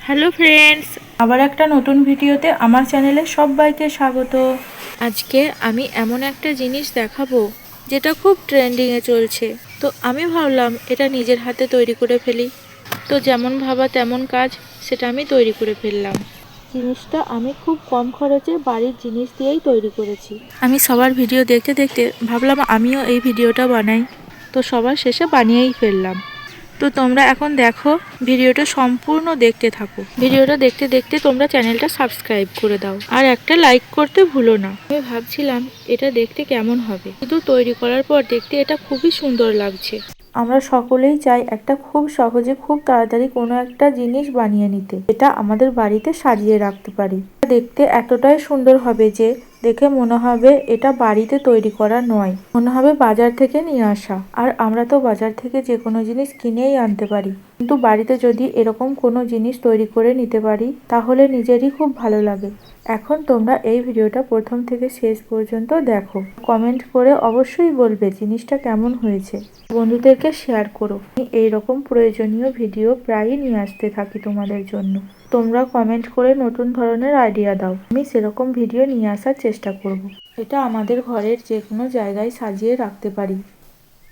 Hello friends, আবার একটা নতুন ভিডিওতে আমার চ্যানেলে সবাইকে স্বাগত। আজকে আমি এমন একটা জিনিস দেখাবো যেটা খুব ট্রেন্ডিংয়ে চলছে। তো আমি ভাবলাম এটা নিজের হাতে তৈরি করে ফেলি। তো যেমন ভাবা তেমন কাজ, সেটা আমি তৈরি করে ফেললাম। জিনিসটা আমি খুব কম খরচে বাড়ির জিনিস দিয়েই তৈরি করেছি। আমি সবার ভিডিও দেখতে দেখতে ভাবলাম আমিও এই ভিডিওটা বানাই। তো সবার শেষে বানিয়েই ফেললাম। তো তোমরা এখন দেখো, ভিডিওটা সম্পূর্ণ দেখতে থাকো। ভিডিওটা দেখতে দেখতে তোমরা চ্যানেলটা সাবস্ক্রাইব করে দাও আর একটা লাইক করতে ভুলো না। আমি ভাবছিলাম এটা দেখতে কেমন হবে, কিন্তু তৈরি করার পর দেখতে এটা খুবই সুন্দর লাগছে। আমরা সকলেই চাই একটা খুব সহজে খুব তাড়াতাড়ি কোনো একটা জিনিস বানিয়ে নিতে, এটা আমাদের বাড়িতে সাজিয়ে রাখতে পারি। দেখতে এতটাই সুন্দর হবে যে দেখে মনে হবে এটা বাড়িতে তৈরি করা নয়, মনে হবে বাজার থেকে নিয়ে আসা। আর আমরা তো বাজার থেকে যে কোনো জিনিস কিনেই আনতে পারি, কিন্তু বাড়িতে যদি এরকম কোনো জিনিস তৈরি করে নিতে পারি তাহলে নিজেরই খুব ভালো লাগে। এখন তোমরা এই ভিডিওটা প্রথম থেকে শেষ পর্যন্ত দেখো, কমেন্ট করে অবশ্যই বলবে জিনিসটা কেমন হয়েছে। বন্ধুদেরকে শেয়ার করো। আমি এইরকম প্রয়োজনীয় ভিডিও প্রায়ই নিয়ে আসতে থাকি তোমাদের জন্য। তোমরা কমেন্ট করে নতুন ধরনের আইডিয়া দাও, আমি সেরকম ভিডিও নিয়ে আসার চেষ্টা করব। এটা আমাদের ঘরের যে কোনো জায়গায় সাজিয়ে রাখতে পারি,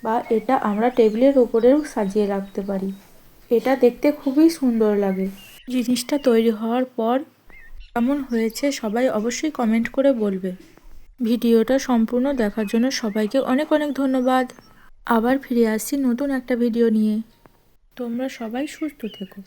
বা এটা আমরা টেবিলের উপরেও সাজিয়ে রাখতে পারি। এটা দেখতে খুবই সুন্দর লাগে। জিনিসটা তৈরি হওয়ার পর কেমন হয়েছে সবাই অবশ্যই কমেন্ট করে বলবে। ভিডিওটা সম্পূর্ণ দেখার জন্য সবাইকে অনেক অনেক ধন্যবাদ। আবার ফিরে আসছি নতুন একটা ভিডিও নিয়ে। তোমরা সবাই সুস্থ থেকো।